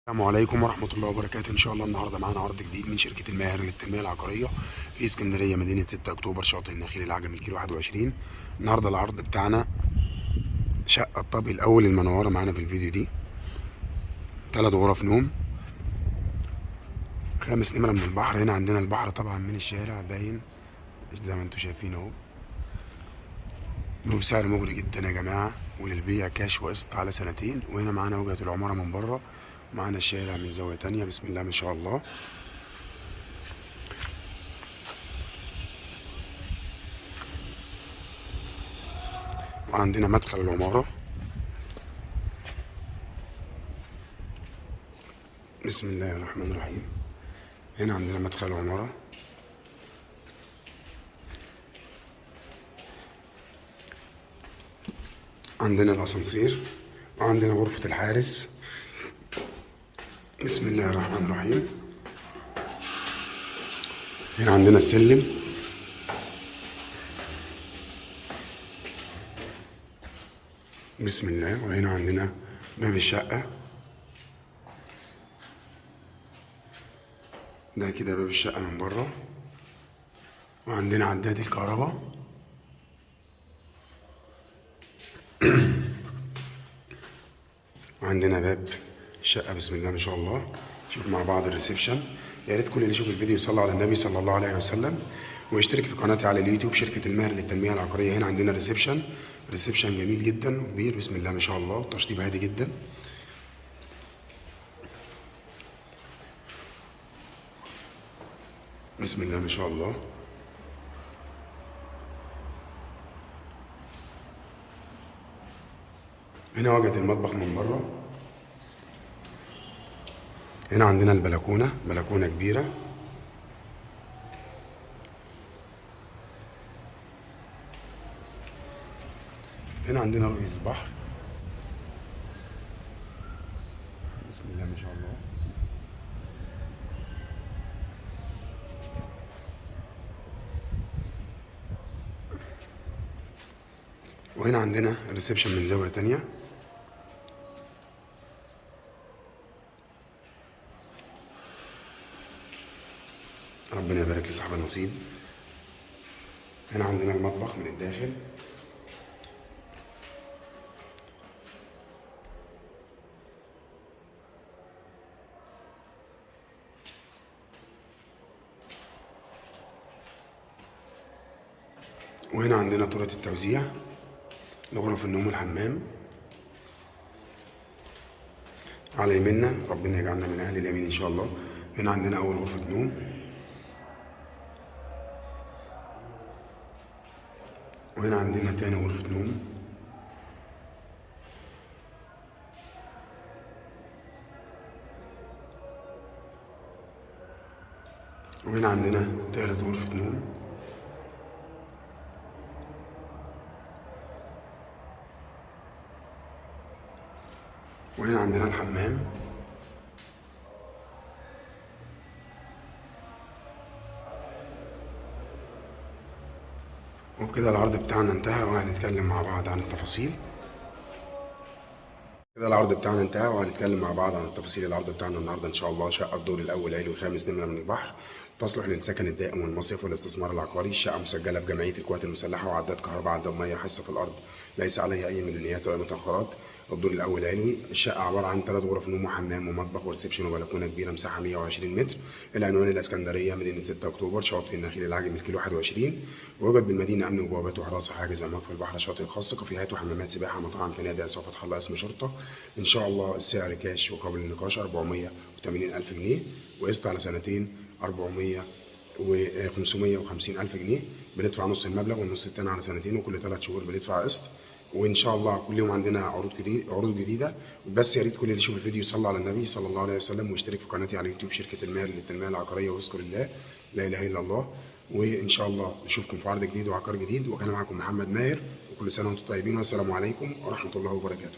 السلام عليكم ورحمة الله وبركاته. إن شاء الله النهاردة معانا عرض جديد من شركة الماهر للتنمية العقارية في اسكندرية، مدينة 6 أكتوبر، شاطئ النخيل العجمي، الكيلو 21. النهاردة العرض بتاعنا شقة الطابق الأول المنورة معانا في الفيديو دي، 3 غرف نوم، 5 نمرة من البحر. هنا عندنا البحر طبعا من الشارع باين زي ما انتم شايفين اهو، بسعر مغري جدا يا جماعة، وللبيع كاش وقسط على سنتين. وهنا معانا وجهة العمارة من بره، معانا الشارع من زاوية تانية. بسم الله ما شاء الله. وعندنا مدخل العمارة، بسم الله الرحمن الرحيم. هنا عندنا مدخل العمارة، عندنا الأسانسير، وعندنا غرفة الحارس، بسم الله الرحمن الرحيم. هنا عندنا السلم، بسم الله. وهنا عندنا باب الشقة، ده كده باب الشقة من بره. وعندنا عداد الكهرباء، وعندنا باب الشقة، بسم الله ما شاء الله. شوف مع بعض الريسبشن. يا ريت كل اللي يشوف الفيديو يصلي على النبي صلى الله عليه وسلم، ويشترك في قناتي على اليوتيوب شركة الماهر للتنمية العقارية. هنا عندنا ريسبشن جميل جدا وكبير، بسم الله ما شاء الله، تشطيب هادي جدا. بسم الله ما شاء الله. هنا واجهة المطبخ من بره. هنا عندنا البلكونة، بلكونة كبيرة. هنا عندنا رؤية البحر، بسم الله ما شاء الله. وهنا عندنا الريسبشن من زاوية تانية. ربنا يبارك لصاحب النصيب. هنا عندنا المطبخ من الداخل، وهنا عندنا طرة التوزيع لغرف النوم والحمام. على يميننا، ربنا يجعلنا من أهل اليمين إن شاء الله. هنا عندنا أول غرفة نوم، وهنا عندنا تاني غرفة نوم، وهنا عندنا تالت غرفة نوم، وهنا عندنا الحمام. وبكده العرض بتاعنا انتهى، وهنتكلم مع بعض عن التفاصيل. كده العرض بتاعنا انتهى، وهنتكلم مع بعض عن التفاصيل. العرض بتاعنا النهارده ان شاء الله شقه الدور الاول علوي، 5 نمره من البحر، تصلح للسكن الدائم والمصيف والاستثمار العقاري. الشقه مسجله بجمعيه القوات المسلحه، وعداد كهرباء، عداد ميه، حصه في الارض ليس عليها اي مدنيات ولا متاخرات. الدور الاول علوي. الشقه عباره عن 3 غرف نوم وحمام ومطبخ وريسبشن وبلكونه كبيره، مساحه 120 متر. العنوان الاسكندريه، مدينه 6 اكتوبر، شاطئ النخيل العجمي، الكيلو 21. ويوجد بالمدينه امن وبوابات وحراسه، حاجز امواج في البحر، شاطئ خاص، كافيهات وحمامات سباحه، مطاعم، فنادق، اسواق فتح الله، اسم شرطه. ان شاء الله السعر كاش وقابل للنقاش، 480 الف جنيه، وقسط على سنتين 400 و 550 الف جنيه. بندفع نص المبلغ والنص التاني على سنتين، وكل 3 شهور بندفع قسط. وان شاء الله كل يوم عندنا عروض جديده. بس يا ريت كل اللي يشوف الفيديو يصلي على النبي صلى الله عليه وسلم، ويشترك في قناتي على اليوتيوب شركه الماهر للتنميه العقاريه، ويذكر الله لا اله الا الله. وان شاء الله نشوفكم في عرض جديد وعقار جديد. وكان معكم محمد ماهر، وكل سنه وانتم طيبين، والسلام عليكم ورحمه الله وبركاته.